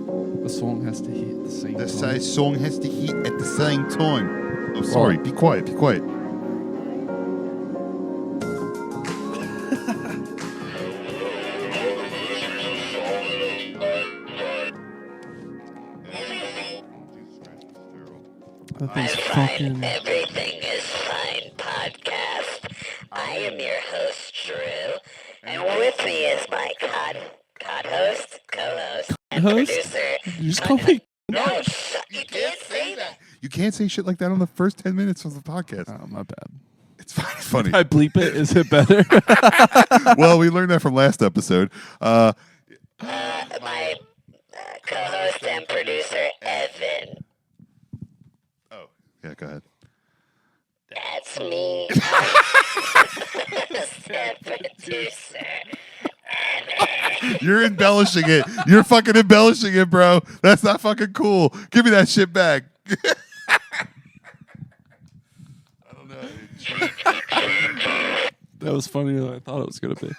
The song has to hit at the same time. The song has to hit at the same time. Oh, sorry. Be quiet. Be quiet. That thing's fucking... Everything is Fine podcast. I am your host, Drew, and with me is my co-host, and producer. You just call me... No, you can't say that. You can't say shit like that on the first 10 minutes of the podcast. Oh, my bad. It's funny. If I bleep it, is it better? Well, we learned that from last episode. My co-host and producer, Evan. Oh, yeah, go ahead. That's me. Step producer. You're embellishing it. You're fucking embellishing it, bro. That's not fucking cool. Give me that shit back. I don't know. That was funnier than I thought it was going to be.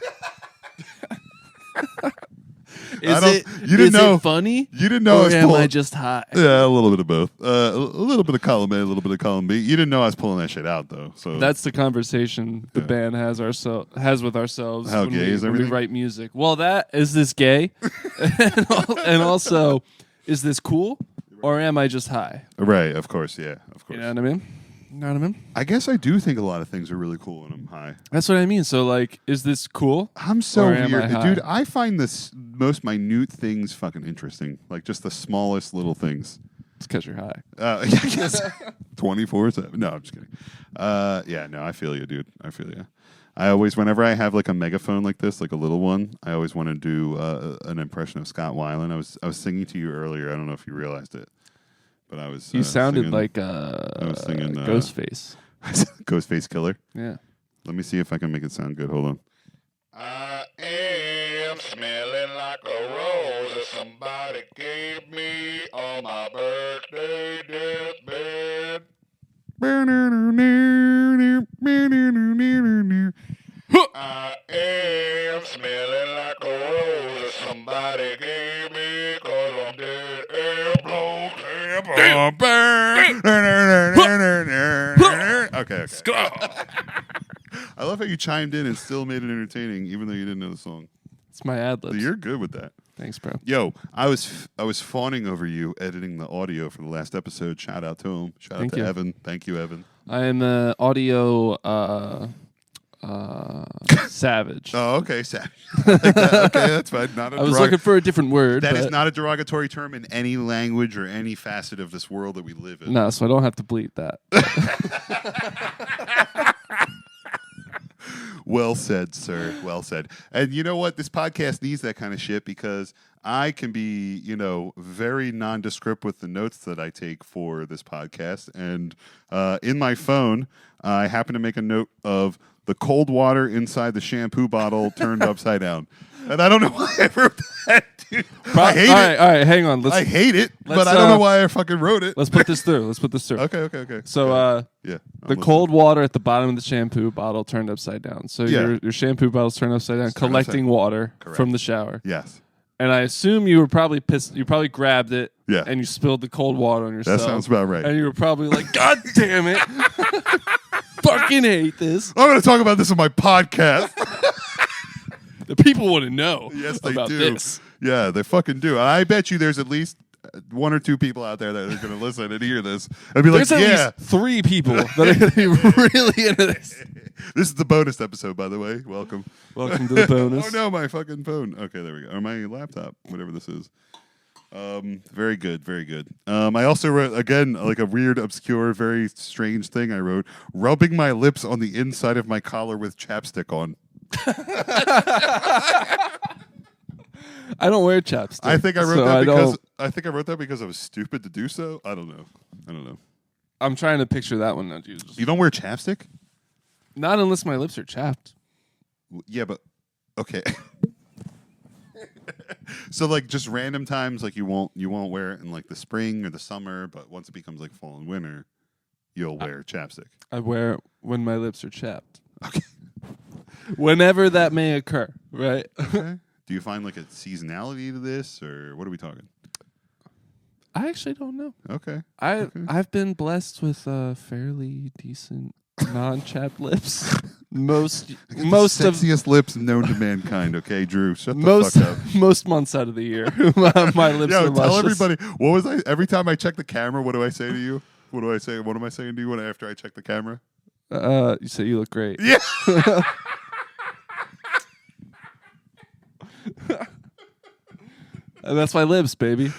You didn't know. It funny? You didn't know I or was am pulling. I just high? Yeah, a little bit of both. A little bit of column A, a little bit of column B. You didn't know I was pulling that shit out, though. So That's the conversation the band has with ourselves. How when gay is when we everything? write music. Well, is this gay? and also, is this cool? Or am I just high? right, of course, yeah, of course. You know what I mean? I guess I do think a lot of things are really cool when I'm high. That's what I mean. So, like, is this cool? I'm so Or am weird, I high? dude. I find this most minute things fucking interesting, like just the smallest little things. It's because you're high. I guess 24/7. No, I'm just kidding. Yeah, no, I feel you, dude. I feel you. I always, whenever I have like a megaphone like this, like a little one, I always want to do an impression of Scott Weiland. I was singing to you earlier. I don't know if you realized it, but I was. You sounded singing, like I was singing Ghostface. Ghostface Killer. Yeah. Let me see if I can make it sound good. Hold on. I am smelling like a rose that somebody gave me on my birthday deathbed. I am smelling like a rose that somebody gave me 'cause I'm dead and blown. Okay. I love how you chimed in and still made it entertaining, even though you didn't know the song. It's my ad-libs. You're good with that. Thanks, bro. Yo, I was fawning over you editing the audio for the last episode. Shout out to him. Shout Thank out to you. Evan. Thank you, Evan. I am an audio savage. Oh, okay, savage. Like that. Okay, that's fine. Not a I was looking for a different word. That is but not a derogatory term in any language or any facet of this world that we live in. No, so I don't have to bleep that. Well said, sir. Well said. And you know what? This podcast needs that kind of shit because I can be, very nondescript with the notes that I take for this podcast. And in my phone, I happen to make a note of the cold water inside the shampoo bottle turned upside down. And I don't know why I wrote that, dude. I hate it. All right, hang on. I hate it, but let's, I don't know why I fucking wrote it. Let's put this through. Okay. So, yeah, the cold water at the bottom of the shampoo bottle turned upside down. So Yeah. your shampoo bottle's turned upside down, It's turned collecting upside- water Correct. from the shower. Yes. And I assume you were probably pissed. You probably grabbed it, Yeah. and you spilled the cold water on yourself. That sounds about right. And you were probably like, "God damn it, fucking hate this." I'm going to talk about this on my podcast. The people want to know Yes, they about do. this. Yeah, they fucking do. I bet you there's at least one or two people out there that are going to listen and hear this and be like, There's at least 3 people that are going to be really into this. This is the bonus episode, by the way. Welcome. Welcome to the bonus. Oh, no, my fucking phone. Okay, there we go. Or my laptop, whatever this is. Very good, very good. I also wrote, again, like a weird, obscure, very strange thing I wrote, rubbing my lips on the inside of my collar with chapstick on. I don't wear chapstick. I think I wrote so I wrote that because I was stupid to do so. I don't know. I'm trying to picture that one now, dude. You don't wear chapstick? Not unless my lips are chapped. Yeah, but okay. So like just random times, like you won't wear it in like the spring or the summer, but once it becomes like fall and winter, you'll wear chapstick. I wear it when my lips are chapped. Okay. Whenever that may occur, right? Okay. Do you find like a seasonality to this, or what are we talking? I actually don't know. Okay. I've been blessed with fairly decent non-chapped lips. Most of sexiest lips known to mankind. Okay, Drew, shut the fuck up. most months out of the year, my lips Yo, are tell luscious. everybody. What was I? Every time I check the camera, what do I say to you? What do I say? What am I saying to you after I check the camera? You say you look great. Yeah. And that's my lips, baby.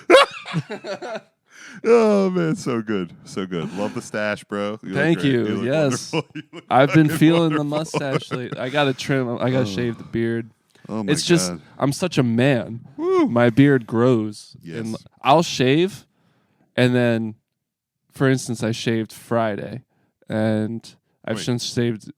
Oh man, so good, so good. Love the stash, bro. You look Thank great. you. look Yes. wonderful. You look I've been fucking feeling the wonderful. mustache lately. I gotta trim. I gotta shave the beard. Oh my It's just God. I'm such a man. My beard grows. Yes. And I'll shave, and then, for instance, I shaved Friday, and I've Wait. since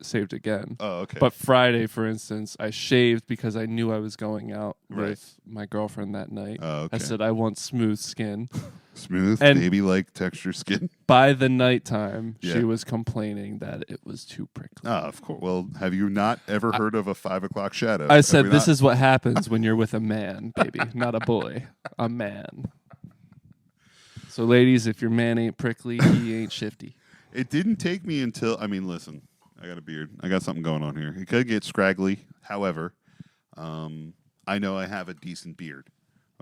saved again. Oh, okay. But Friday, for instance, I shaved because I knew I was going out Right. with my girlfriend that night. Oh, okay. I said I want smooth skin. Smooth, and- baby-like texture skin. By the nighttime, Yeah. she was complaining that it was too prickly. Oh, of course. Well, have you not ever heard of a 5 o'clock shadow? I said, this is what happens when you're with a man, baby, not a boy, a man. So, ladies, if your man ain't prickly, he ain't shifty. It didn't take me until, I mean, listen, I got a beard. I got something going on here. It could get scraggly. However, I know I have a decent beard.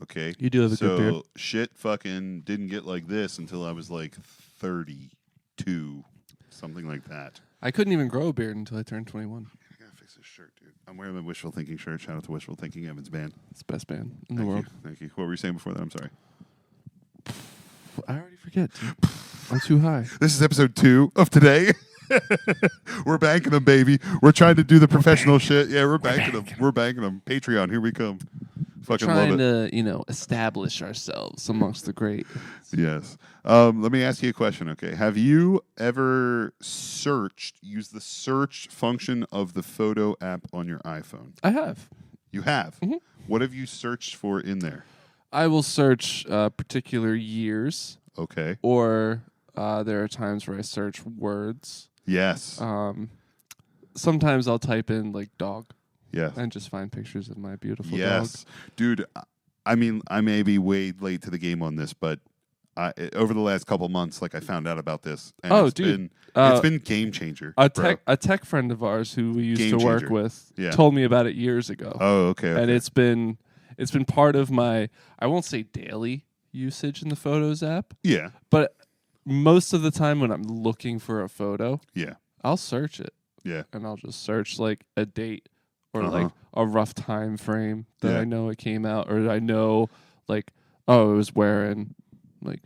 Okay? You do have a good beard. So shit fucking didn't get like this until I was like 32, something like that. I couldn't even grow a beard until I turned 21. I gotta fix this shirt, dude. I'm wearing the Wishful Thinking shirt. Shout out to Wishful Thinking, Evans band. It's the best band in the Thank world. you. Thank you. What were you saying before that? I'm sorry. I already forget, dude. I'm too high. This is episode 2 of today. We're banking them, baby. We're trying to do the professional shit. Yeah, we're banking them. We're banking them. Patreon, here we come. Fucking love Trying it. to, establish ourselves amongst the great. Yes. Let me ask you a question, okay? Have you ever used the search function of the photo app on your iPhone? I have. You have? Mm-hmm. What have you searched for in there? I will search particular years, Okay. or there are times where I search words. Yes. Sometimes I'll type in like dog Yes. and just find pictures of my beautiful Yes. dog. Dude, I mean, I may be way late to the game on this, but over the last couple months, like I found out about this. And Oh, it's dude. it's been game changer. A bro. tech friend of ours who we used Game to work changer. with Yeah. told me about it years ago. Oh, okay. And it's been part of my, I won't say daily usage in the Photos app, yeah. but most of the time when I'm looking for a photo, Yeah. I'll search it. Yeah. And I'll just search like a date or Uh-huh. like a rough time frame that Yeah. I know it came out, or I know like, oh, it was wearing like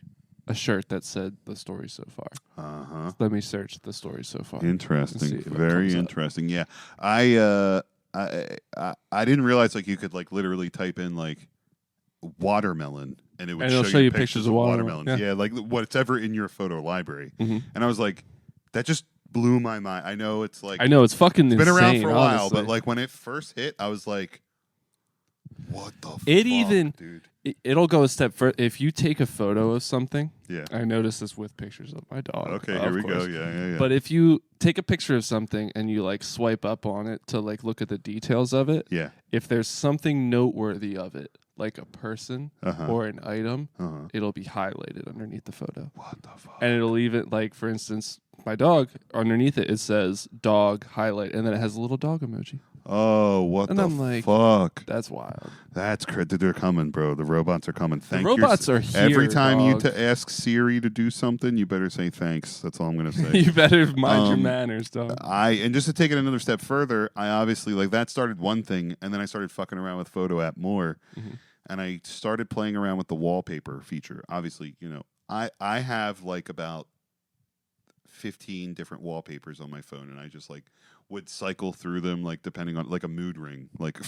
a shirt that said the story so far. Uh-huh. Let me search the story so far. Interesting. see what Very comes up. interesting. Yeah. I didn't realize like you could like literally type in like watermelon and it would And it'll show you pictures of watermelon. watermelons. Yeah, like whatever in your photo library. Mhm. And I was like, that just blew my mind. I know it's like I know it's fucking it's been around insane, for a while, honestly. but like when it first hit, I was like, what the fuck, dude? It'll go a step further. If you take a photo of something, Yeah. I noticed this with pictures of my dog. Okay, of here we go. course. Yeah. But if you take a picture of something and you like swipe up on it to like look at the details of it, yeah. if there's something noteworthy of it, like a person Uh-huh. or an item, Uh-huh. it'll be highlighted underneath the photo. What the fuck? And it'll even, like, for instance, my dog, underneath it, it says dog highlight, and then it has a little dog emoji. Oh, what And the I'm like, fuck? That's wild. That's crazy. They're coming, bro. The robots are coming. Thank you. robots are here, Every time dog. you ask Siri to do something, you better say thanks. That's all I'm gonna say. You better mind your Um, manners, dog. And just to take it another step further, I obviously like that started one thing, and then I started fucking around with Photo App more, and I started playing around with the wallpaper feature. Obviously, I have like about 15 different wallpapers on my phone, and I just like would cycle through them like depending on like a mood ring, like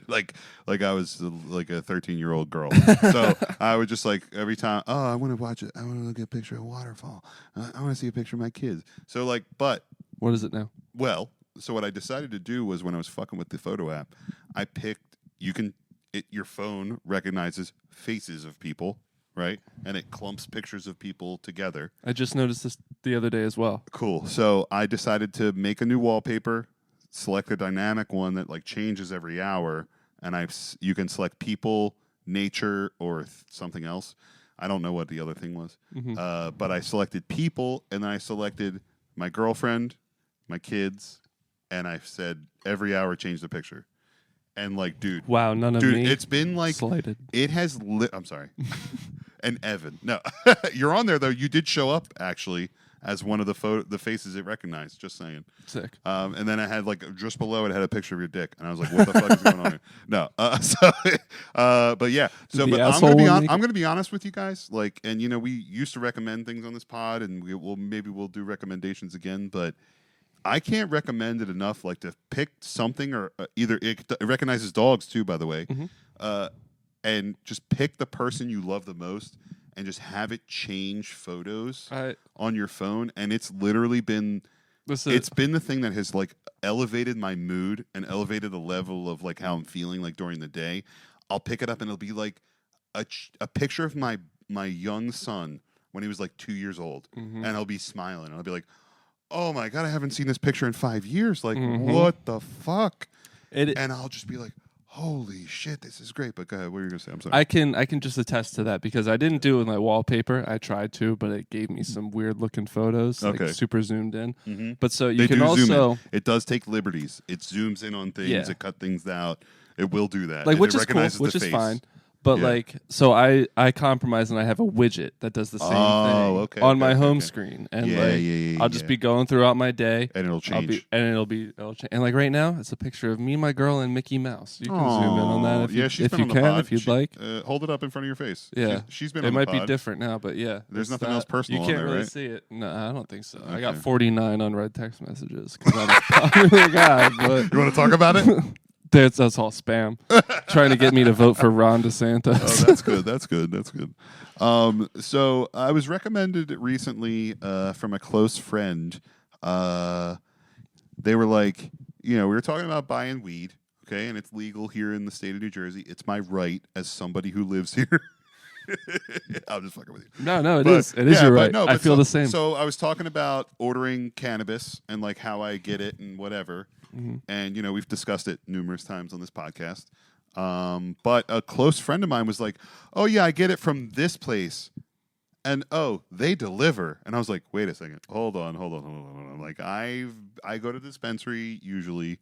like I was like a 13-year-old girl. So I would just like every time, oh, I want to watch it, I want to look at a picture of a waterfall, I want to see a picture of my kids. So like, but What is it now? well, so what I decided to do was when I was fucking with the photo app, I picked your phone recognizes faces of people, right? And it clumps pictures of people together. I just noticed this the other day as well. Cool. So I decided to make a new wallpaper, select a dynamic one that like changes every hour, and you can select people, nature, or something else. I don't know what the other thing was. Mhm. But I selected people, and then I selected my girlfriend, my kids, and I said every hour change the picture. And like, dude, Wow, none of me. it's been like slighted. it has. I'm sorry. And Evan, no, you're on there though. You did show up actually as one of the faces it recognized. Just saying. Sick. And then I had like just below it had a picture of your dick, and I was like, "What the fuck is going on here?" No, but yeah. So, The but asshole one I'm naked? gonna be honest with you guys. Like, and you know, we used to recommend things on this pod, and maybe we'll do recommendations again, but. I can't recommend it enough. Like to pick something, or either it recognizes dogs too, by the way, and just pick the person you love the most, and just have it change photos on your phone. And it's literally been, it's been the thing that has like elevated my mood and elevated the level of like how I'm feeling like during the day. I'll pick it up and it'll be like a picture of my young son when he was like 2 years old, and I'll be smiling, and I'll be like. Oh my God, I haven't seen this picture in 5 years. Like, what the fuck? And I'll just be like, holy shit, this is great. But go ahead, what were you going to say? I'm sorry. I can just attest to that because I didn't do it with my wallpaper. I tried to, but it gave me some weird looking photos, like super zoomed in. But so you can also... It does take liberties. It zooms in on things. It cut things out. It will do that. Like, which it is cool, which is fine. But like, so I compromise and I have a widget that does the same thing on my home screen, and I'll just be going throughout my day, and it'll change, it'll change. And like right now, it's a picture of me, my girl, and Mickey Mouse. You can zoom in on that if you'd like. Hold it up in front of your face. Yeah, she's been. It might be different now, but yeah, there's nothing else personal. You can't on there, really right? see it. No, I don't think so. Okay. I got 49 unread text messages because I'm a popular guy. But you want to talk about it? That's all spam, trying to get me to vote for Ron DeSantis. Oh, that's good. That's good. That's good. So I was recommended recently from a close friend. They were like, we were talking about buying weed, okay, and it's legal here in the state of New Jersey. It's my right as somebody who lives here. I'm just fucking with you. No, it is. It is your right. I feel the same. So I was talking about ordering cannabis and like how I get it and whatever. And, we've discussed it numerous times on this podcast. But a close friend of mine was like, oh, yeah, I get it from this place. And, they deliver. And I was like, wait a second. Hold on. Like, I go to the dispensary usually.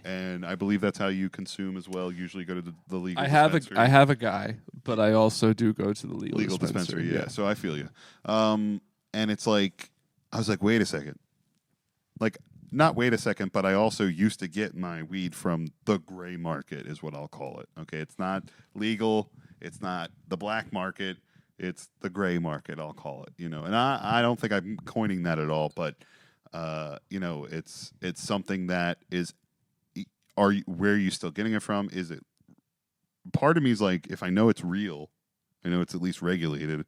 And I believe that's how you consume as well. Usually go to the legal dispensary. I have a guy, but I also do go to the legal dispensary. Yeah, so I feel you. And it's like, I was like, wait a second. Like, not wait a second, but I also used to get my weed from the gray market is what I'll call it. Okay, it's not legal. It's not the black market. It's the gray market, I'll call it. And I don't think I'm coining that at all, but, it's something that is... where are you still getting it from? Is it part of me is like, if I know it's real, I know it's at least regulated.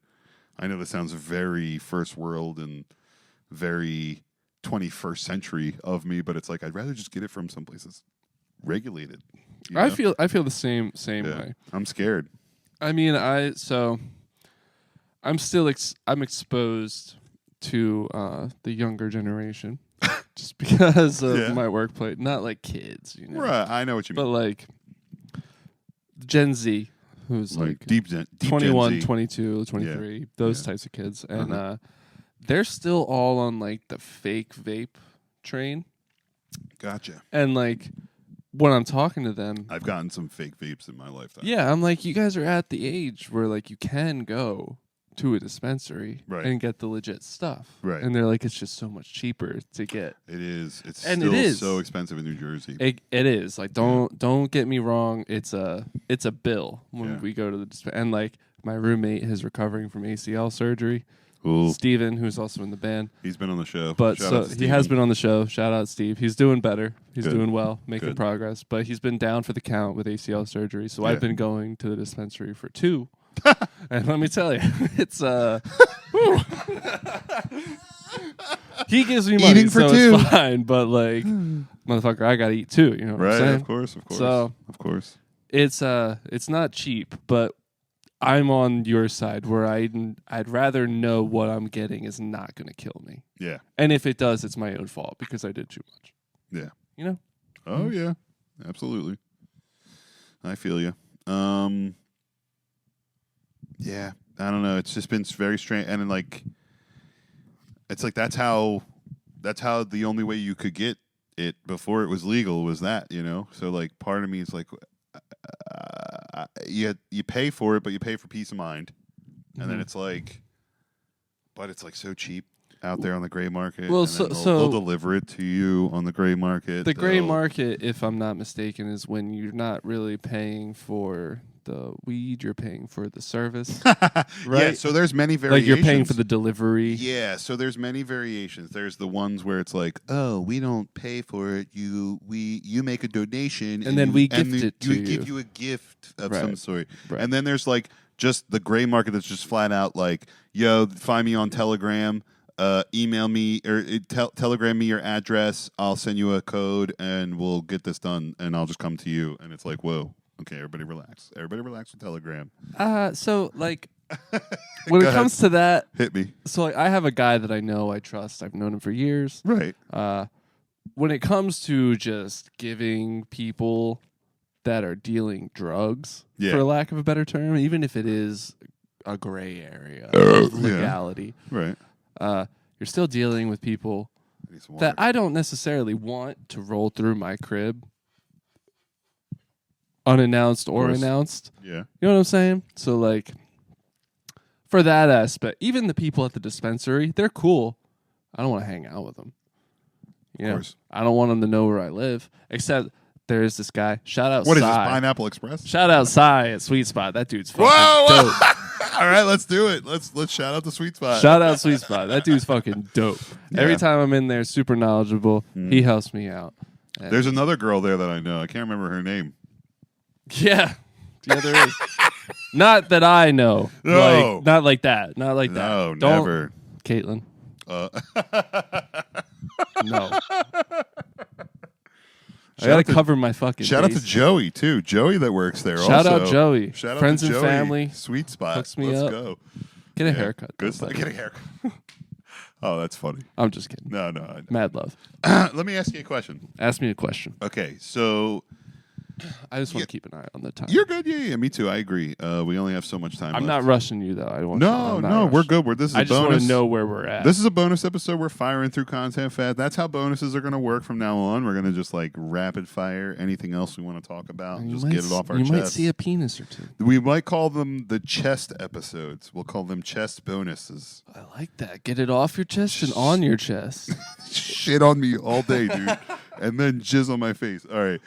I know this sounds very first world and very 21st century of me, but it's like I'd rather just get it from some places regulated. I feel the same way. I'm scared. I mean, I'm still I'm exposed to the younger generation. Just because of my workplace, not like kids, Right, I know what you mean. But like Gen Z, who's like deep 21, Gen Z. 22, 23, those types of kids. And they're still all on like the fake vape train. Gotcha. And like when I'm talking to them, I've gotten some fake vapes in my lifetime. Yeah, I'm like, you guys are at the age where like you can go to a dispensary and get the legit stuff. Right. And they're like, it's just so much cheaper to get. It is. It's still so expensive in New Jersey. It is. Like, don't get me wrong. It's a bill when we go to the dispensary. And like my roommate is recovering from ACL surgery. Ooh. Steven, who's also in the band. He's been on the show. But he has been on the show. Shout out Steve. He's doing better. He's doing well, making progress. But he's been down for the count with ACL surgery. So I've been going to the dispensary for 2. And let me tell you, it's he gives me money, eating for so 2. It's fine. But like, motherfucker, I gotta eat too. You know what I'm saying? Of course. So of course, it's not cheap, but I'm on your side where I'd rather know what I'm getting is not gonna kill me. Yeah. And if it does, it's my own fault because I did too much. Yeah. You know? Oh yeah, absolutely. I feel you. Yeah. I don't know. It's just been very strange, and then, like, it's like that's how the only way you could get it before it was legal was that, you know. So like, part of me is like, you pay for it, but you pay for peace of mind, and then it's like, but it's like so cheap out there on the gray market. Well, and so they'll deliver it to you on the gray market. The gray market, if I'm not mistaken, is when you're not really paying for the weed, you're paying for the service, right? Yeah, so there's many variations. Like you're paying for the delivery. Yeah, so there's many variations. There's the ones where it's like, oh, we don't pay for it. You make a donation, and then we gift it to you. We give you a gift of Right. some sort. Right. And then there's like just the gray market that's just flat out like, yo, find me on Telegram. Email me or telegram me your address. I'll send you a code and we'll get this done. And I'll just come to you. And it's like, whoa. Okay, everybody relax. Everybody relax with Telegram. So like when it comes to that, hit me. So like I have a guy that I know, I trust. I've known him for years. Right. When it comes to just giving people that are dealing drugs, for lack of a better term, even if it is a gray area of legality, right. You're still dealing with people that I don't necessarily want to roll through my crib unannounced or announced. Yeah. You know what I'm saying? So like for that aspect, even the people at the dispensary, they're cool. I don't want to hang out with them. You know, I don't want them to know where I live. Except there's this guy. Shout out What Cy. is this, Pineapple Express? Shout out Cy at Sweet Spot. That dude's fucking dope. All right, let's do it. Let's shout out the Sweet Spot. Shout out Sweet Spot. That dude's fucking dope. Yeah. Every time I'm in there, super knowledgeable. He helps me out. And there's another girl there that I know. I can't remember her name. Yeah, there is. Not that I know. No. Like, not like that. Not like that. No, Don't, never. Caitlin. No. I gotta cover my fucking Shout out face. to Joey, too. Joey that works there Shout also. out Joey. Shout Friends out to and Joey. family. Sweet Spot. Hooks me Let's up. go. Get a haircut. Good though, stuff. buddy. Get a haircut. Oh, that's funny. I'm just kidding. No, I know. Mad love. Let me ask you a question. Ask me a question. Okay, so I just want to keep an eye on the time. you're good. Yeah, me too. I agree. We only have so much time I'm left. not rushing you though. I don't want No, we're good. This is I a just bonus. want to know where we're at. This is a bonus episode. We're firing through content fast. That's how bonuses are going to work from now on. We're going to just like rapid fire anything else we want to talk about and just get it off our chest. You might see a penis or two. We might call them the chest episodes. We'll call them chest bonuses. I like that. Get it off your chest and on your chest. Shit on me all day, dude. And then jizz on my face. All right.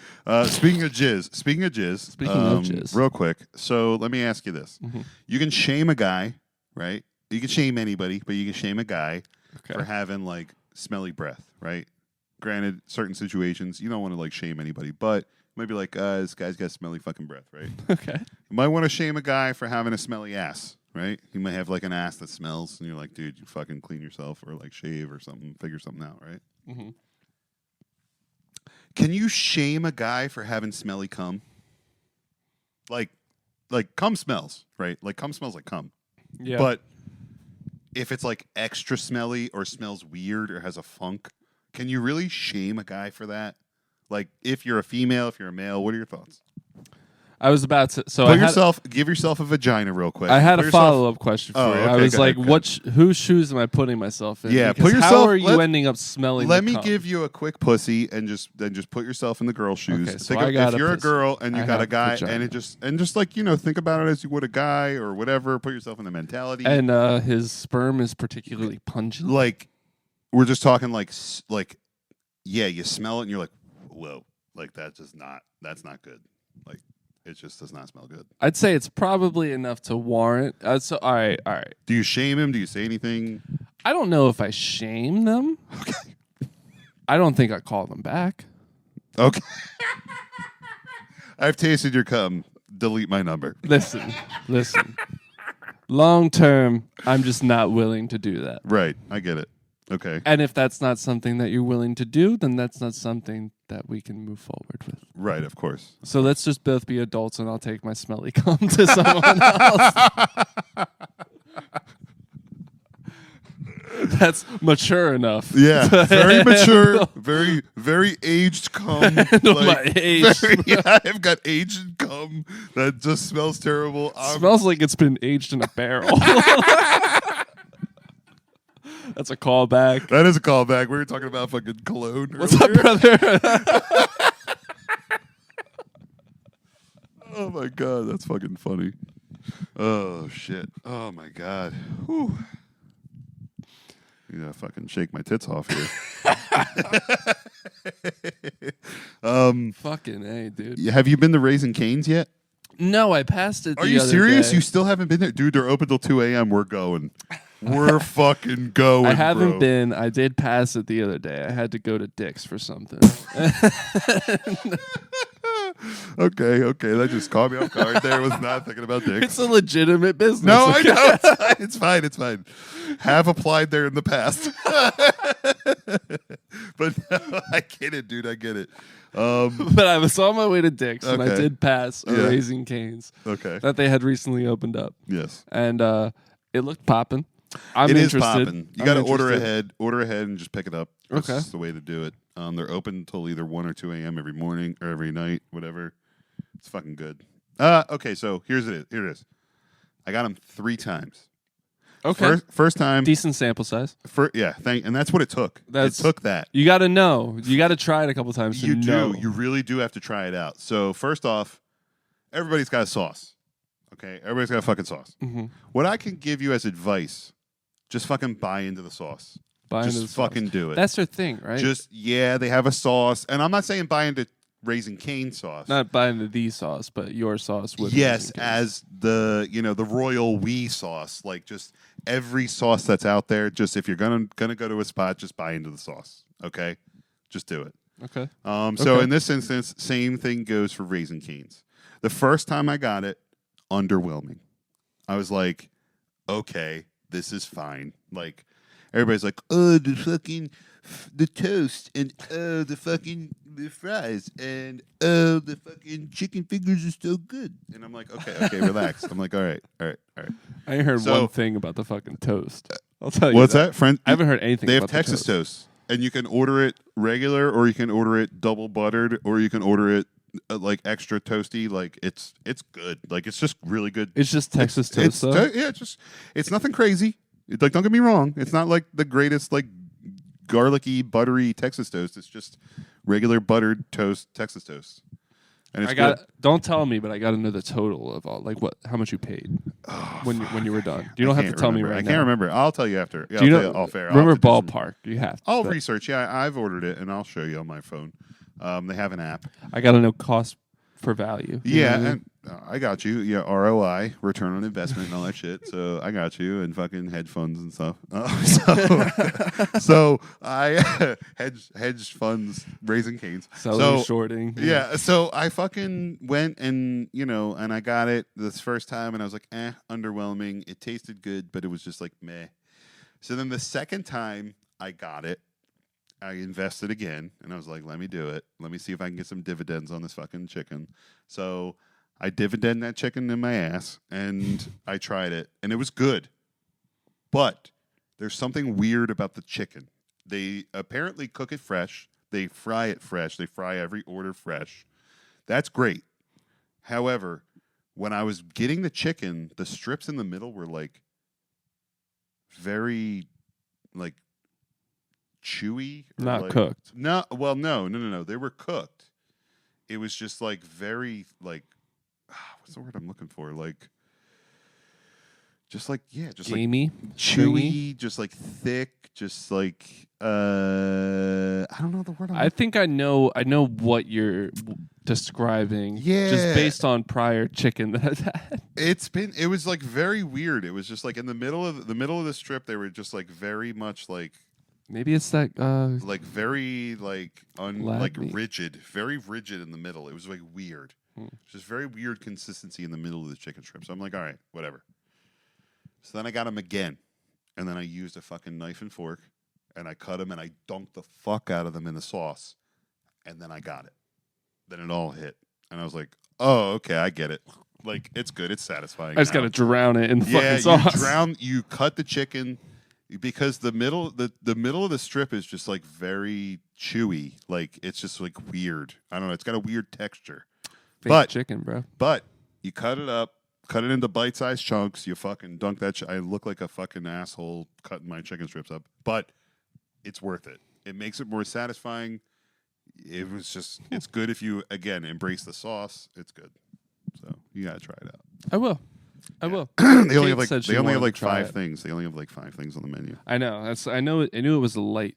Speaking of jizz. Speaking of jizz. Real quick. So let me ask you this. Mm-hmm. You can shame a guy, right? You can shame anybody, but you can shame a guy for having like smelly breath, right? Granted, certain situations, you don't want to like shame anybody, but you might be like, this guy's got smelly fucking breath, right? Okay. You might want to shame a guy for having a smelly ass, right? You might have like an ass that smells, and you're like, dude, you fucking clean yourself or like shave or something, figure something out, right? Mm-hmm. Can you shame a guy for having smelly cum? Like cum smells, right? Like cum smells like cum. Yeah. But if it's like extra smelly or smells weird or has a funk, can you really shame a guy for that? Like if you're a female, if you're a male, what are your thoughts? I was about to. So give yourself a vagina real quick. I had a follow-up question for you. Okay, I was go like, ahead. whose shoes am I putting myself in? Yeah, because put yourself. How are you ending up smelling? Let me cum? give you a quick pussy and just put yourself in the girl's shoes. Okay, so Think if you're a pussy, girl and you got a guy, vagina. and just like think about it as you would a guy or whatever. Put yourself in the mentality. And his sperm is particularly pungent. Like we're just talking like yeah, you smell it and you're like, whoa, like that's not good. Like it just does not smell good. I'd say it's probably enough to warrant. So all right. Do you shame him? Do you say anything? I don't know if I shame them. Okay. I don't think I call them back. Okay. I've tasted your cum. Delete my number. Listen. Long term, I'm just not willing to do that. Right. I get it. Okay. And if that's not something that you're willing to do, then that's not something that we can move forward with. Right, of course. So let's just both be adults and I'll take my smelly cum to someone else. That's mature enough. Yeah, very mature, very very aged cum. My age. I've got aged cum that just smells terrible. Smells like it's been aged in a barrel. That's a callback. That is a callback. We were talking about fucking cologne. What's up, brother? Oh my god, that's fucking funny. Oh shit. Oh my god. Whew. You gotta fucking shake my tits off here. Fucking A, dude. Have you been to Raising Cane's yet? No, I passed it. Are you serious? Day. You still haven't been there? Dude, they're open till 2 a.m. We're going. We're fucking going. I haven't bro. been. I did pass it the other day. I had to go to Dick's for something. Okay. That just caught me off guard there. Was not thinking about Dick's. It's a legitimate business. No, I know. It's fine. It's fine. Have applied there in the past. But no, I get it, dude. I get it. But I was on my way to Dick's, and I Okay. did pass a Raising Cane's Okay. that they had recently opened up. Yes. And it looked poppin'. I'm It is interested. popping. You got to I'm order interested. ahead. Order ahead and just pick it up. That's Okay. the way to do it. They're open until either 1 or 2 a.m. every morning or every night, whatever. It's fucking good. Okay, so here it is. I got them 3 times. Okay. First time. Decent sample size. And that's what it took. It took that. You got to know. You got to try it a couple times to You know. do. You really do have to try it out. So first off, everybody's got a sauce. Okay? Everybody's got a fucking sauce. Mm-hmm. What I can give you as advice, just fucking buy into the sauce. Just fucking do it. That's their thing, right? They have a sauce. And I'm not saying buy into Raising Cane sauce. Not buying the sauce, but your sauce with Yes, Raising Cane's. as the royal we sauce. Like just every sauce that's out there, just if you're gonna go to a spot, just buy into the sauce. Okay? Just do it. Okay. So Okay. in this instance, same thing goes for Raising Cane's. The first time I got it, underwhelming. I was like, okay, this is fine. Like everybody's like, oh, the toast and the fries and the fucking chicken fingers are so good. And I'm like, okay, relax. I'm like, all right. I ain't heard So- one thing about the fucking toast. I'll tell you. What's that, friend? I haven't heard anything. They have about Texas the toast. toast, and you can order it regular, or you can order it double buttered, or you can order it like extra toasty. Like it's good. Like it's just really good. It's just Texas toast, though. It's nothing crazy. Like don't get me wrong, it's not like the greatest like garlicky buttery Texas toast. It's just regular buttered toast Texas toast. And it's good. Don't tell me, but I got to know the total of all, like how much you paid when you were done. You don't have to tell me right I now. can't remember. I'll tell you after. Yeah, Do you I'll know? tell you all fair. Remember I'll have to do some- ballpark? You have. To, I'll but research. Yeah, I've ordered it, and I'll show you on my phone. They have an app. I got to know cost for value. You know Yeah, what I mean? and I got you. Yeah, ROI, return on investment, and all that shit. So I got you, and fucking hedge funds and stuff. So I hedge funds, Raising Cane's. Selling, shorting. Yeah, so I fucking went and and I got it this first time, and I was like, underwhelming. It tasted good, but it was just like meh. So then the second time I got it, I invested again, and I was like, let me do it. Let me see if I can get some dividends on this fucking chicken. So I dividend that chicken in my ass, and I tried it, and it was good. But there's something weird about the chicken. They apparently cook it fresh. They fry it fresh. They fry every order fresh. That's great. However, when I was getting the chicken, the strips in the middle were like very like chewy. Not cooked. No. They were cooked. It was just like very like what's the word I'm looking for? Like just like Gamey, chewy, just like thick, just like I don't know the word. I think I know what you're describing. Yeah. Just based on prior chicken that I've had. It was like very weird. It was just like in the middle of the strip, they were just like very much like Maybe it's that like very like like meat. rigid, very rigid in the middle. It was like weird. Just very weird consistency in the middle of the chicken strip. So I'm like, all right, whatever. So then I got them again, and then I used a fucking knife and fork, and I cut them, and I dunked the fuck out of them in the sauce, and then I got it. Then it all hit, and I was like, oh, okay, I get it. Like it's good, it's satisfying. I just now. got to drown it in the fucking sauce. You cut the chicken because the middle of the strip is just like very chewy. Like it's just like weird. I don't know. It's got a weird texture. Fake chicken, bro. But you cut it up, cut it into bite-sized chunks. You fucking dunk that. I look like a fucking asshole cutting my chicken strips up, but it's worth it. It makes it more satisfying. It was just, it's good if you, again, embrace the sauce. It's good. So you got to try it out. I will. I will. They only have Kate like, wanted to try 5 it. things. They only have like 5 things on the menu. I know. I knew it was a light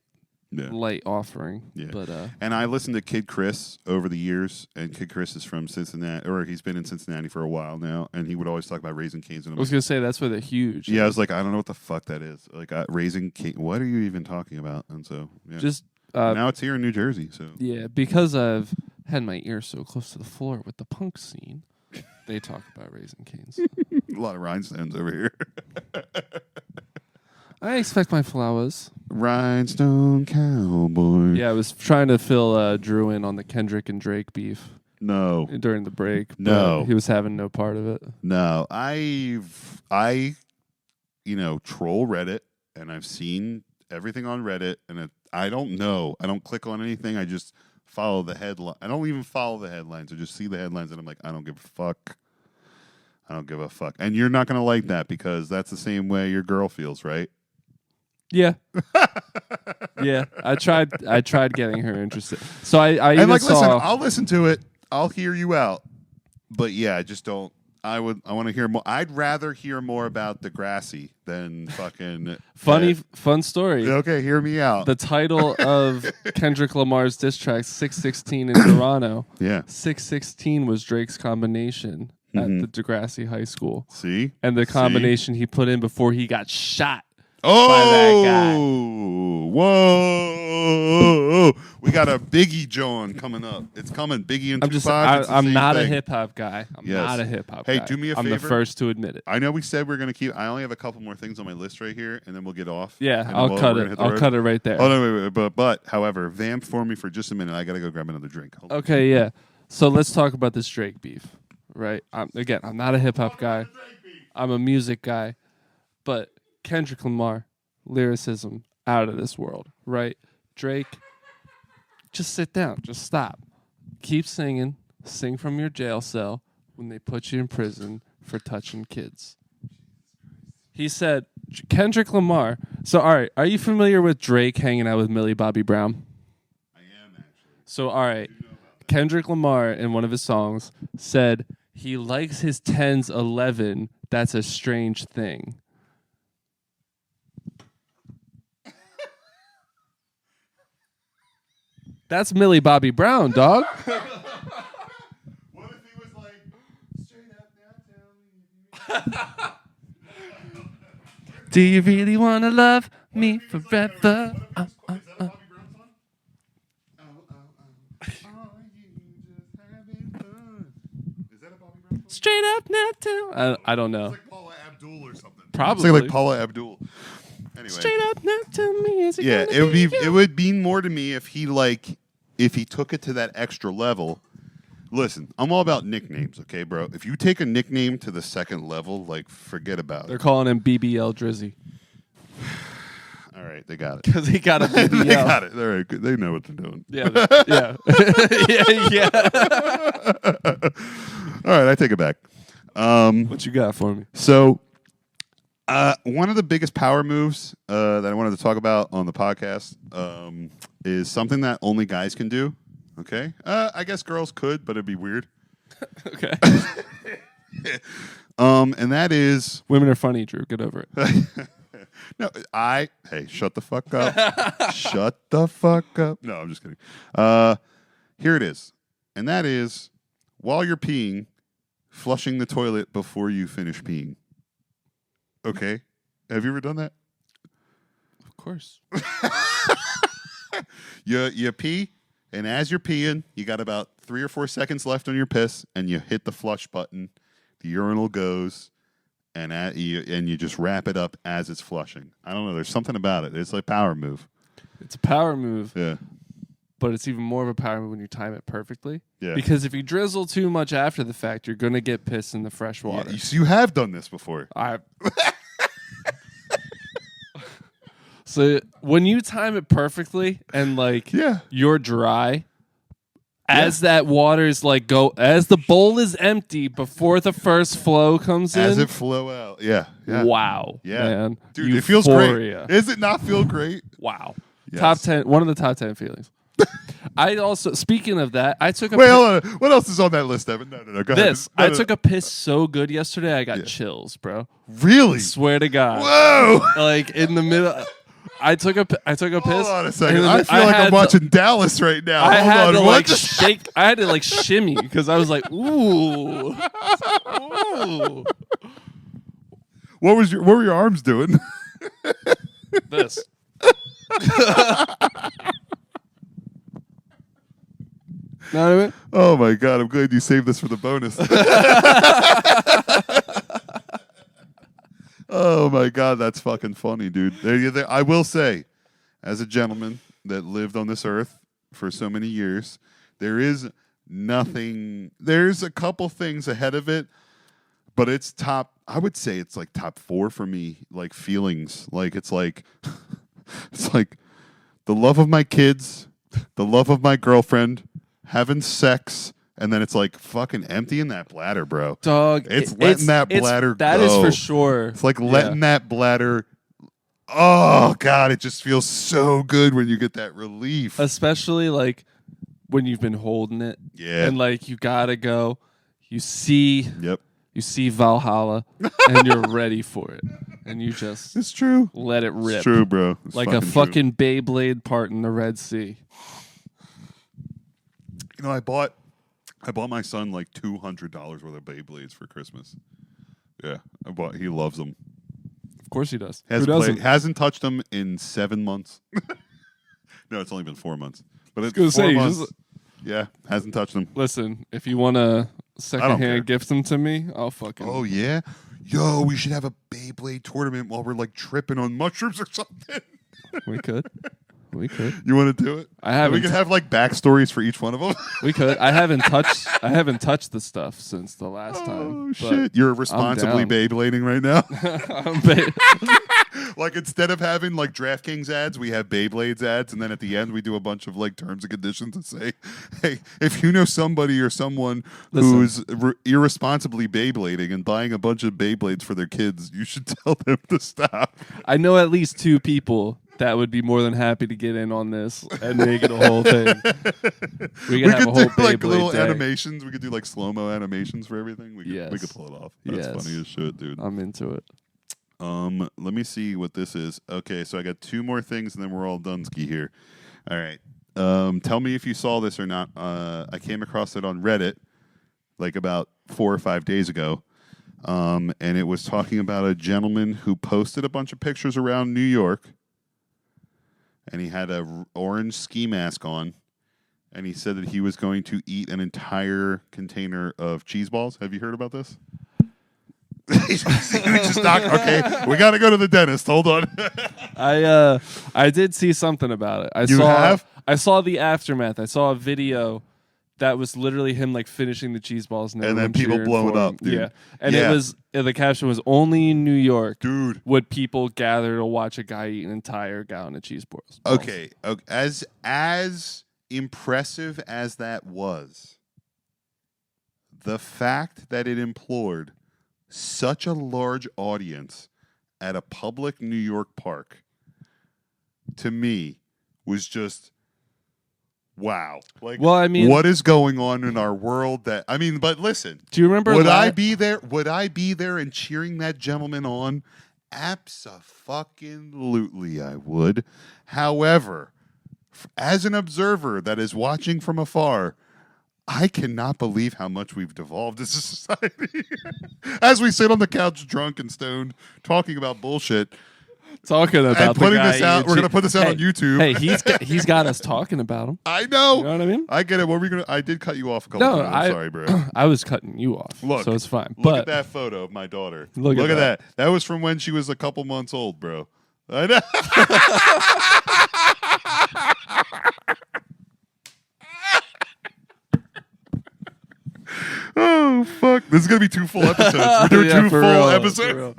offering. Yeah. But and I listened to Kid Chris over the years, and Kid Chris is from Cincinnati, or he's been in Cincinnati for a while now, and he would always talk about Raising Cane's. And I was gonna say that's where they're huge. Yeah, I was like, I don't know what the fuck that is. Like Raising Cane, what are you even talking about? And so just now it's here in New Jersey. So yeah, because I've had my ear so close to the floor with the punk scene, they talk about Raising Cane's. a lot of rhinestones over here. I expect my flowers. Rhinestone Cowboy. Yeah, I was trying to fill Drew in on the Kendrick and Drake beef. No. During the break. No. He was having no part of it. No. I troll Reddit, and I've seen everything on Reddit, and I don't know. I don't click on anything. I just follow the headline. I don't even follow the headlines. I just see the headlines, and I'm like, I don't give a fuck. I don't give a fuck. And you're not going to like that because that's the same way your girl feels, right? Yeah. Yeah. I tried getting her interested. So I and even like, saw... listen, I'll listen to it. I'll hear you out. But yeah, I just don't. I want to hear more. I'd rather hear more about Degrassi than fucking fun story. Okay, hear me out. The title of Kendrick Lamar's diss track 616 in Toronto. Yeah. 616 was Drake's combination at the Degrassi High School. See? And the combination he put in before he got shot. Oh, whoa! We got a Biggie John coming up. It's coming, Biggie and Tupac. I'm not a hip hop guy. I'm not a hip hop guy. Hey, do me a favor. I'm the first to admit it. I know we said we're gonna keep. I only have a couple more things on my list right here, and then we'll get off. Yeah, I'll cut it. I'll cut it right there. Oh no, wait. But however, vamp for me for just a minute. I gotta go grab another drink. Hold okay, yeah. So let's talk about this Drake beef, right? I'm not a hip hop guy. I'm a music guy, but Kendrick Lamar, lyricism out of this world, right? Drake, just sit down, just stop. Keep singing, sing from your jail cell when they put you in prison for touching kids. He said, Kendrick Lamar. So, all right, are you familiar with Drake hanging out with Millie Bobby Brown? I am actually. So, all right, Kendrick Lamar in one of his songs said he likes his 10s 11. That's a strange thing. That's Millie Bobby Brown, dog. What if he was like, straight up now, tell me. Do you really want to love me forever? Is that a Bobby Brown song? Are you just having fun? Is that a Bobby Brown song? Straight up now, tell. I don't know. It's like Paula Abdul or something. Probably. It's like Paula Abdul. Anyway. Straight up now, tell me. Is it Yeah, gonna be you? it would mean more to me if he took it to that extra level. Listen, I'm all about nicknames, okay, bro? If you take a nickname to the second level, like, forget about They're it. calling him BBL Drizzy All right, they got it. because he got a BBL. They got it. All right, good. They know what they're doing. Yeah, yeah. All right, I take it back. What you got for me? So, one of the biggest power moves that I wanted to talk about on the podcast is something that only guys can do. Okay, I guess girls could, but it'd be weird. Okay. And that is Women are funny, Drew. Get over it. no. Hey, shut the fuck up. Shut the fuck up. No, I'm just kidding. Here it is, and that is while you're peeing, flushing the toilet before you finish peeing. Okay, have you ever done that? Of course. You pee, and as you're peeing, you got about 3 or 4 seconds left on your piss, and you hit the flush button. The urinal goes, and you just wrap it up as it's flushing. I don't know. There's something about it. It's like a power move. It's a power move. Yeah. But it's even more of a power move when you time it perfectly. Yeah. Because if you drizzle too much after the fact, you're going to get pissed in the fresh water. You have done this before. So when you time it perfectly and like you're dry, as that water's like as the bowl is empty before the first flow comes in, as it flow out. Yeah. Wow. Yeah. Man. Dude, Euphoria. it feels great. Does it not feel great? Wow. Yes. Top 10, one of the top 10 feelings. I also, speaking of that, I took a Wait, hold on. What else is on that list, Evan? No, go ahead. I took a piss so good yesterday, I got chills, bro. Really? Swear to God. Whoa! Like in the middle, I took a piss. Hold on a second. I feel like I'm watching Dallas right now. I had Hold to on. like shake. I had to like shimmy because I was like, ooh. Ooh. What were your arms doing? This. Know what I mean? Oh my God! I'm glad you saved this for the bonus. Oh my God, that's fucking funny, dude. I will say, as a gentleman that lived on this earth for so many years, there is nothing. There's a couple things ahead of it, but it's top. I would say it's like top 4 for me. Like feelings, like it's like the love of my kids, the love of my girlfriend, having sex, and then it's like fucking emptying that bladder, bro. Dog, it's letting that bladder that go. That is for sure. It's like letting that bladder. Oh God, it just feels so good when you get that relief. Especially like when you've been holding it. Yeah. And like you gotta go. You see. Yep. You see Valhalla, and you're ready for it, and you just it's true. Let it rip. It's true, bro. It's like a fucking Beyblade part in the Red Sea. You know, I bought my son like $200 worth of Beyblades for Christmas. Yeah, he loves them. Of course he does. Hasn't touched them in 7 months. No, it's only been 4 months. But it's 4 months. Yeah, hasn't touched them. Listen, if you want to secondhand gift them to me, I'll fucking. Oh yeah, yo, we should have a Beyblade tournament while we're like tripping on mushrooms or something. We could. You want to do it? I haven't. We could have like backstories for each one of them. We could. I haven't touched the stuff since the last time. Oh shit! You're responsibly Beyblading right now. Like instead of having like DraftKings ads, we have Beyblades ads, and then at the end we do a bunch of like terms and conditions and say, "Hey, if you know somebody or someone who's irresponsibly Beyblading and buying a bunch of Beyblades for their kids, you should tell them to stop." I know at least 2 people that would be more than happy to get in on this and make it a whole thing. We could have a whole do like little day. animations. We could do like slow-mo animations for everything. We could pull it off. That's funny as shit, dude. I'm into it. Let me see what this is. Okay, so I got 2 more things and then we're all done ski here. All right. Tell me if you saw this or not. I came across it on Reddit like about 4 or 5 days ago. And it was talking about a gentleman who posted a bunch of pictures around New York. And he had a orange ski mask on. And he said that he was going to eat an entire container of Cheeseballs. Have you heard about this? Okay, we got to go to the dentist. Hold on. I did see something about it. I saw the aftermath. I saw a video that was literally him like finishing the Cheeseballs and then people blowing up, dude. Yeah. And it was the caption was only in New York, dude, would people gather to watch a guy eat an entire gallon of Cheeseballs. Okay. As impressive as that was, the fact that it implored such a large audience at a public New York park, to me, was just wow. Like, well, I mean, what is going on in our world? But listen. Do you remember? Would I be there? Would I be there and cheering that gentleman on? Abso-fucking-lutely, I would. However, as an observer that is watching from afar, I cannot believe how much we've devolved as a society. As we sit on the couch drunk and stoned, talking about bullshit. Talking about and putting this out. We're going to put this out on YouTube. Hey, he's got us talking about him. I know. You know what I mean? I get it. What were we going to... I did cut you off a couple times. I'm sorry, bro. I was cutting you off. Look, so it's fine. Look at that photo of my daughter. Look at that. That was from when she was a couple months old, bro. I know. Oh, fuck. This is going to be 2 full episodes. We're doing 2 full episodes.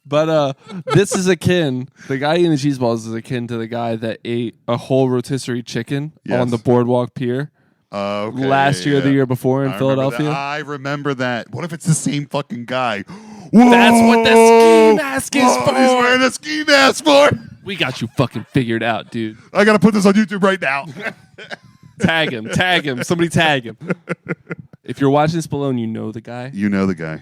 But this is akin. The guy eating the cheese balls is akin to the guy that ate a whole rotisserie chicken on the Boardwalk Pier. Okay, last year, the year before in Philadelphia. I remember that. What if it's the same fucking guy? Whoa! That's what the ski mask is for. He's wearing a ski mask for. We got you fucking figured out, dude. I gotta put this on YouTube right now. Tag him. Somebody tag him. If you're watching this below and you know the guy. You know the guy.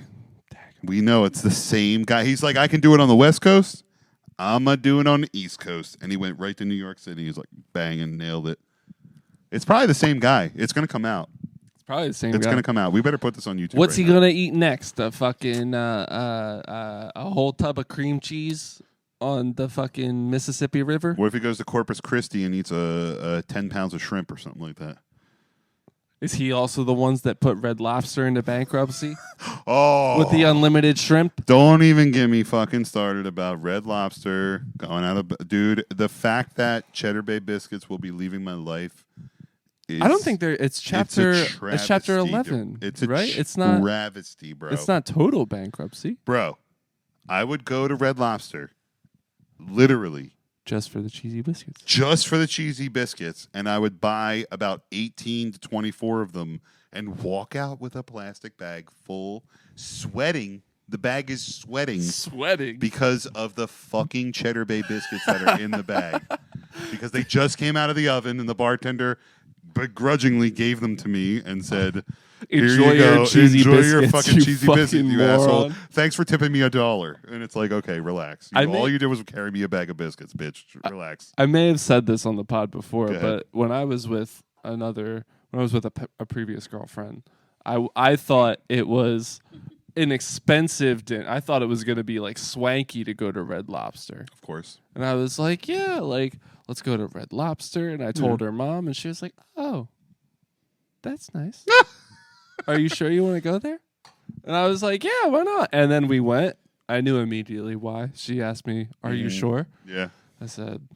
We know it's the same guy. He's like, I can do it on the West Coast. I'm going to do it on the East Coast. And he went right to New York City. He's like, bang, and nailed it. It's probably the same guy. It's going to come out. It's probably the same guy. It's going to come out. We better put this on YouTube. What's he going to eat next? A fucking a whole tub of cream cheese on the fucking Mississippi River? What if he goes to Corpus Christi and eats a 10 pounds of shrimp or something like that? Is he also the ones that put Red Lobster into bankruptcy? Oh. With the unlimited shrimp? Don't even get me fucking started about Red Lobster going out of... Dude, the fact that Cheddar Bay Biscuits will be leaving my life is... I don't think it's chapter 11, It's a right? It's not travesty, bro. It's not total bankruptcy. Bro, I would go to Red Lobster, literally... Just for the cheesy biscuits. Just for the cheesy biscuits. And I would buy about 18 to 24 of them and walk out with a plastic bag full, sweating. The bag is sweating. Sweating. Because of the fucking Cheddar Bay biscuits that are in the bag. Because they just came out of the oven and the bartender begrudgingly gave them to me and said... Enjoy your cheesy Enjoy biscuits, your fucking you cheesy fucking biscuits, you moron. asshole. Thanks for tipping me $1. And it's like, okay, relax. All you did was carry me a bag of biscuits, bitch. Relax. I may have said this on the pod before, Go ahead. but when I was with a previous girlfriend, I thought it was an expensive dinner. I thought it was going to be like swanky to go to Red Lobster. Of course. And I was like, yeah, like, let's go to Red Lobster. And I told her mom, and she was like, oh, that's nice. Are you sure you want to go there? And I was like, yeah, why not? And then we went. I knew immediately why. She asked me, are you sure? Yeah. I said,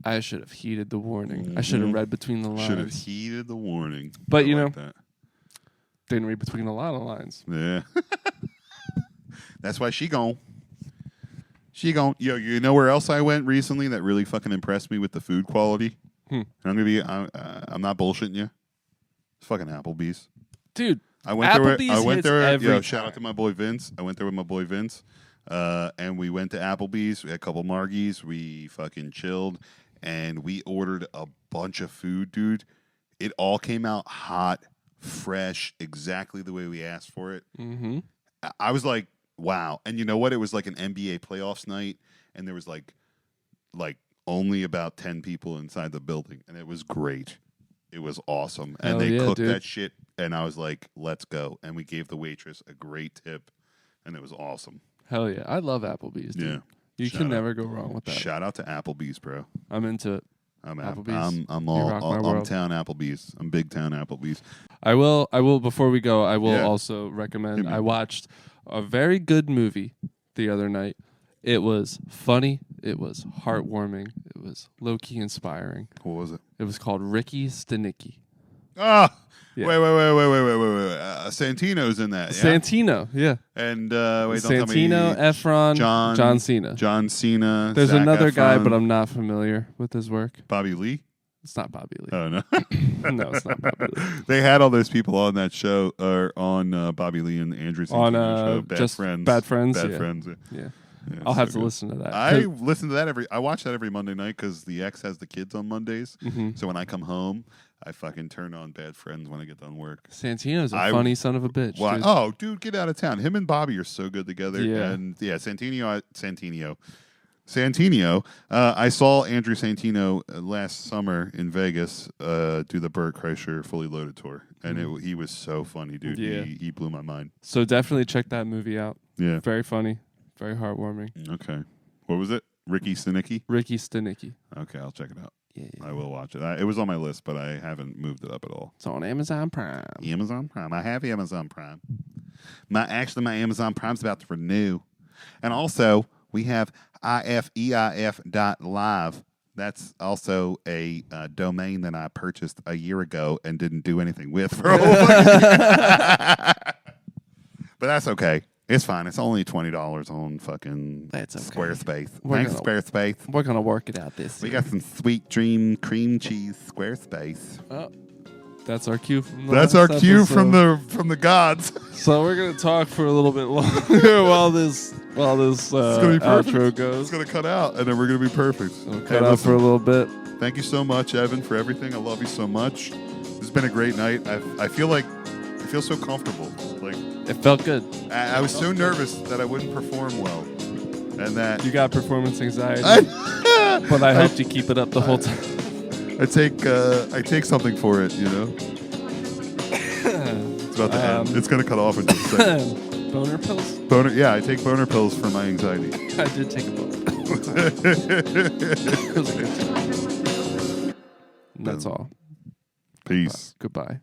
I should have heeded the warning. I should have read between the lines. Should have heeded the warning. But, that. Didn't read between a lot of lines. Yeah. That's why she gone. Yo, you know where else I went recently that really fucking impressed me with the food quality? I'm not bullshitting you. It's fucking Applebee's. Dude, I went Applebee's there. every Yo, time. shout out to my boy Vince. I went there with my boy Vince, and we went to Applebee's. We had a couple margies. We fucking chilled, and we ordered a bunch of food, dude. It all came out hot, fresh, exactly the way we asked for it. Mm-hmm. I was like, wow. And you know what? It was like an NBA playoffs night, and there was like only about 10 people inside the building, and it was great. It was awesome. And they cooked that shit, and I was like, let's go. And we gave the waitress a great tip, and it was awesome. Hell yeah. I love Applebee's, dude. Yeah. You can never go wrong with that. Shout out to Applebee's, bro. I'm into it. I'm Applebee's. I'm You rock my world. town Applebee's. I'm big town Applebee's. I will before we go, I will also recommend. I watched a very good movie the other night. It was funny. It was heartwarming. It was low-key inspiring. What was it? It was called Ricky Stenicki. Ah! Yeah. Wait. Santino's in that, yeah? Santino, yeah. And, wait, don't tell me. Santino, Efron, John Cena. John Cena. There's Zac another guy, Efron, but I'm not familiar with his work. Bobby Lee? It's not Bobby Lee. Oh, no. No, it's not Bobby Lee. They had all those people on that show, or on Bobby Lee and Andrew Santino show. Just Friends. Bad Friends? Bad yeah. Friends. Yeah. Yeah, I'll have so to good. listen to that. I listen to that I watch that every Monday night because the ex has the kids on Mondays. Mm-hmm. So when I come home, I fucking turn on Bad Friends when I get done work. Santino's a funny son of a bitch. Why? Dude. Oh, dude, get out of town. Him and Bobby are so good together. Yeah. And yeah, Santino. I saw Andrew Santino last summer in Vegas do the Burt Kreischer Fully Loaded tour, and he was so funny, dude. Yeah. He blew my mind. So definitely check that movie out. Yeah. Very funny. Very heartwarming. Okay. What was it? Ricky Stenicki? Ricky Stenicki. Okay, I'll check it out. Yeah. I will watch it. It was on my list, but I haven't moved it up at all. It's on Amazon Prime. Amazon Prime. I have Amazon Prime. My Amazon Prime's about to renew. And also, we have ifeif.live. That's also a domain that I purchased a year ago and didn't do anything with for a whole But that's okay. It's fine. It's only $20 on fucking That's okay. Squarespace. We're Thanks, gonna- Squarespace. We're gonna work it out this We year. got some sweet dream cream cheese Squarespace. Oh, that's our cue from the That's our last cue episode. from the gods. So we're gonna talk for a little bit longer while this It's gonna be perfect. outro It's goes. gonna cut out, and then we're gonna be perfect. We'll Hey, cut out for a little bit. Thank you so much, Evan, for everything. I love you so much. It's been a great night. I feel so comfortable. Like It felt good. I was so nervous that I wouldn't perform well, and that You got performance anxiety, but I helped you keep it up the whole time. I take something for it. You know, it's about to end. It's gonna cut off in just a second. Boner pills? Yeah, I take boner pills for my anxiety. I did take a boner. That's all. Peace. Goodbye.